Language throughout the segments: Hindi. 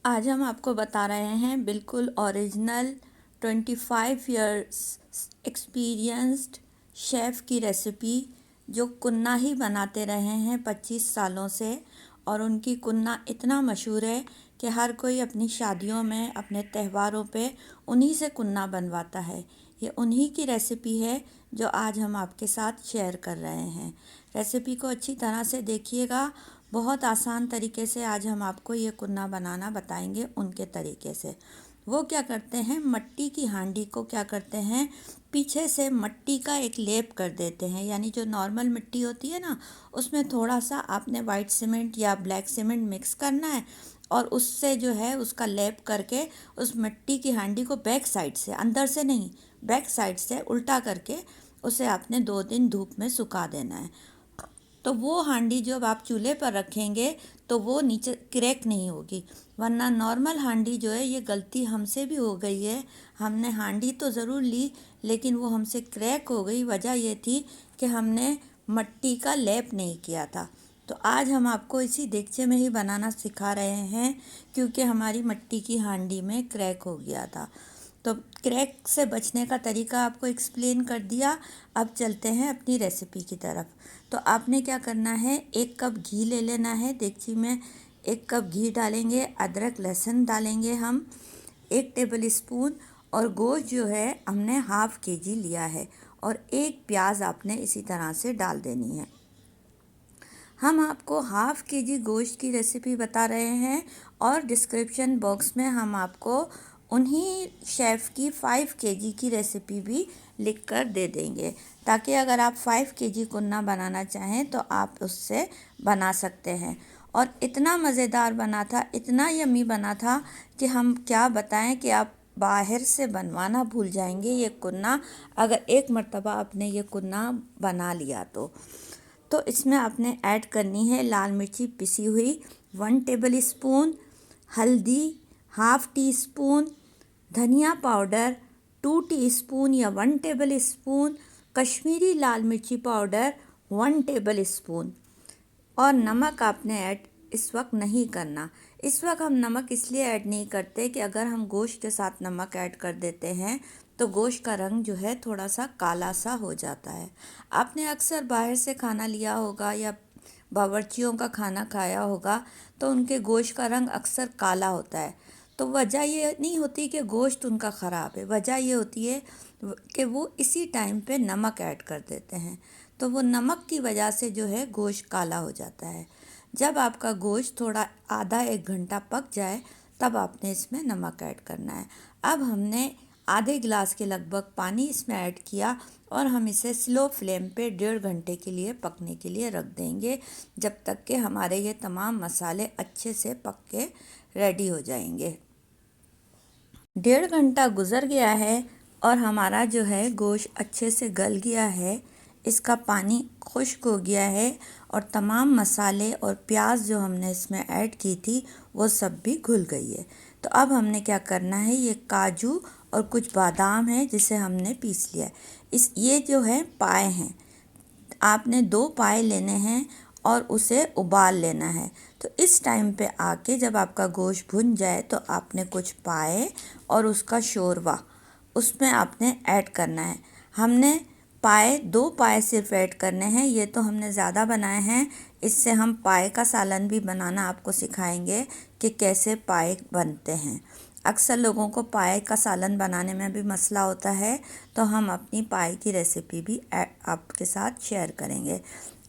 आज हम आपको बता रहे हैं बिल्कुल ओरिजिनल 25 इयर्स एक्सपीरियंस्ड शेफ़ की रेसिपी जो कुन्ना ही बनाते रहे हैं 25 सालों से। और उनकी कुन्ना इतना मशहूर है कि हर कोई अपनी शादियों में अपने त्योहारों पे उन्हीं से कुन्ना बनवाता है। ये उन्हीं की रेसिपी है जो आज हम आपके साथ शेयर कर रहे हैं। रेसिपी को अच्छी तरह से देखिएगा। बहुत आसान तरीके से आज हम आपको ये कुन्ना बनाना बताएंगे उनके तरीके से। वो क्या करते हैं, मट्टी की हांडी को क्या करते हैं, पीछे से मट्टी का एक लेप कर देते हैं। यानी जो नॉर्मल मिट्टी होती है ना, उसमें थोड़ा सा आपने वाइट सीमेंट या ब्लैक सीमेंट मिक्स करना है और उससे जो है उसका लेप करके उस मिट्टी की हांडी को बैक साइड से, अंदर से नहीं, बैक साइड से उल्टा करके उसे आपने 2 दिन धूप में सुखा देना है। तो वो हांडी जब आप चूल्हे पर रखेंगे तो वो नीचे क्रैक नहीं होगी। वरना नॉर्मल हांडी जो है, ये गलती हमसे भी हो गई है, हमने हांडी तो ज़रूर ली लेकिन वो हमसे क्रैक हो गई। वजह ये थी कि हमने मट्टी का लेप नहीं किया था। तो आज हम आपको इसी देगचे में ही बनाना सिखा रहे हैं क्योंकि हमारी मट्टी की हांडी में क्रैक हो गया था। तो क्रैक से बचने का तरीका आपको एक्सप्लेन कर दिया। अब चलते हैं अपनी रेसिपी की तरफ। तो आपने क्या करना है, 1 कप घी ले लेना है देगची में। 1 कप घी डालेंगे, अदरक लहसुन डालेंगे हम 1 टेबल स्पून, और गोश्त जो है हमने ½ kg लिया है, और 1 प्याज आपने इसी तरह से डाल देनी है। हम आपको ½ kg गोश्त की रेसिपी बता रहे हैं और डिस्क्रिप्शन बॉक्स में हम आपको उन्हीं शेफ़ की 5 kg की रेसिपी भी लिख कर दे देंगे, ताकि अगर आप 5 kg कुन्ना बनाना चाहें तो आप उससे बना सकते हैं। और इतना मज़ेदार बना था, इतना यम्मी बना था कि हम क्या बताएं कि आप बाहर से बनवाना भूल जाएंगे ये कुन्ना, अगर एक मर्तबा आपने ये कुन्ना बना लिया तो इसमें आपने ऐड करनी है लाल मिर्ची पिसी हुई 1 टेबल स्पून, हल्दी ½ टीस्पून, धनिया पाउडर 2 टीस्पून या 1 टेबल स्पून, कश्मीरी लाल मिर्ची पाउडर 1 टेबल स्पून, और नमक आपने ऐड इस वक्त नहीं करना। इस वक्त हम नमक इसलिए ऐड नहीं करते कि अगर हम गोश्त के साथ नमक ऐड कर देते हैं तो गोश्त का रंग जो है थोड़ा सा काला सा हो जाता है। आपने अक्सर बाहर से खाना लिया होगा या बावर्चियों का खाना खाया होगा तो उनके गोश्त का रंग अक्सर काला होता है। तो वजह ये नहीं होती कि गोश्त उनका ख़राब है, वजह ये होती है कि वो इसी टाइम पे नमक ऐड कर देते हैं। तो वो नमक की वजह से जो है गोश्त काला हो जाता है। जब आपका गोश्त थोड़ा आधा 1 घंटा पक जाए तब आपने इसमें नमक ऐड करना है। अब हमने आधे गिलास के लगभग पानी इसमें ऐड किया और हम इसे स्लो फ्लेम पे 1.5 घंटे के लिए पकने के लिए रख देंगे, जब तक कि हमारे ये तमाम मसाले अच्छे से पक के रेडी हो जाएंगे। 1.5 घंटा गुज़र गया है और हमारा जो है गोश्त अच्छे से गल गया है, इसका पानी खुश्क हो गया है और तमाम मसाले और प्याज जो हमने इसमें ऐड की थी वो सब भी घुल गई है। तो अब हमने क्या करना है, ये काजू और कुछ बादाम है जिसे हमने पीस लिया है। ये जो है पाए हैं, आपने 2 पाए लेने हैं और उसे उबाल लेना है। तो इस टाइम पे आके जब आपका गोश्त भुन जाए तो आपने कुछ पाए और उसका शोरबा उसमें आपने ऐड करना है। हमने पाए 2 पाए सिर्फ ऐड करने हैं, ये तो हमने ज़्यादा बनाए हैं। इससे हम पाए का सालन भी बनाना आपको सिखाएंगे कि कैसे पाए बनते हैं। अक्सर लोगों को पाए का सालन बनाने में भी मसला होता है, तो हम अपनी पाए की रेसिपी भी आपके साथ शेयर करेंगे।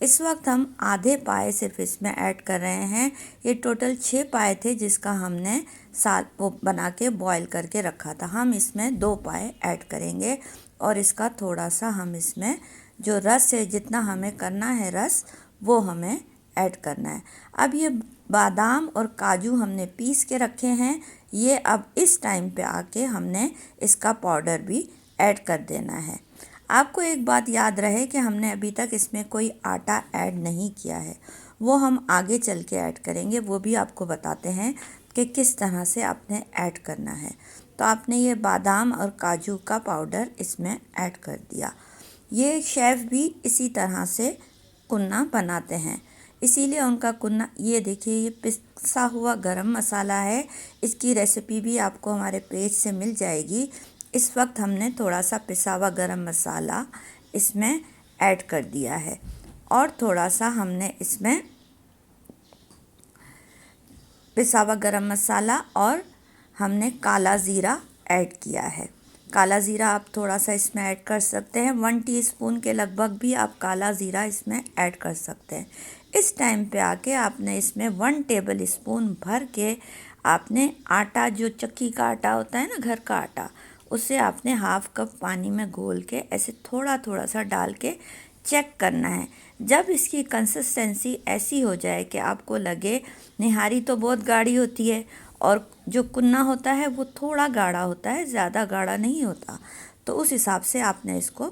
इस वक्त हम आधे पाए सिर्फ इसमें ऐड कर रहे हैं। ये टोटल 6 पाए थे जिसका हमने वो बना के बॉईल करके रखा था। हम इसमें 2 पाए ऐड करेंगे और इसका थोड़ा सा हम इसमें जो रस है, जितना हमें करना है रस, वो हमें ऐड करना है। अब ये बादाम और काजू हमने पीस के रखे हैं, ये अब इस टाइम पे आके हमने इसका पाउडर भी ऐड कर देना है। आपको एक बात याद रहे कि हमने अभी तक इसमें कोई आटा ऐड नहीं किया है, वो हम आगे चल के ऐड करेंगे, वो भी आपको बताते हैं कि किस तरह से आपने ऐड करना है। तो आपने ये बादाम और काजू का पाउडर इसमें ऐड कर दिया। ये शेफ़ भी इसी तरह से कुन्ना बनाते हैं। इसीलिए उनका कुन्ना, ये देखिए ये पिसा हुआ गरम मसाला है। इसकी रेसिपी भी आपको हमारे पेज से मिल जाएगी। इस वक्त हमने थोड़ा सा पिसा हुआ गरम मसाला इसमें ऐड कर दिया है और थोड़ा सा हमने इसमें पिसा हुआ गरम मसाला और हमने काला ज़ीरा ऐड किया है। काला ज़ीरा आप थोड़ा सा इसमें ऐड कर सकते हैं, 1 टीस्पून के लगभग भी आप काला ज़ीरा इसमें ऐड कर सकते हैं। इस टाइम पे आके आपने इसमें 1 टेबल स्पून भर के आपने आटा, जो चक्की का आटा होता है ना, घर का आटा, उसे आपने हाफ कप पानी में घोल के ऐसे थोड़ा थोड़ा सा डाल के चेक करना है। जब इसकी कंसिस्टेंसी ऐसी हो जाए कि आपको लगे निहारी तो बहुत गाढ़ी होती है और जो कुन्ना होता है वो थोड़ा गाढ़ा होता है, ज़्यादा गाढ़ा नहीं होता, तो उस हिसाब से आपने इसको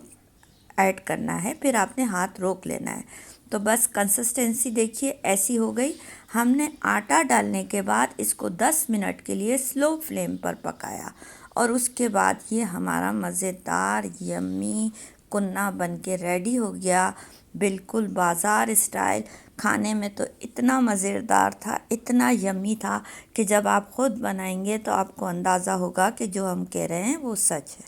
ऐड करना है। फिर आपने हाथ रोक लेना है। तो बस कंसिस्टेंसी देखिए ऐसी हो गई। हमने आटा डालने के बाद इसको 10 मिनट के लिए स्लो फ्लेम पर पकाया और उसके बाद ये हमारा मज़ेदार यम्मी कुन्ना बन के रेडी हो गया, बिल्कुल बाज़ार स्टाइल। खाने में तो इतना मज़ेदार था, इतना यम्मी था कि जब आप ख़ुद बनाएंगे तो आपको अंदाज़ा होगा कि जो हम कह रहे हैं वो सच है।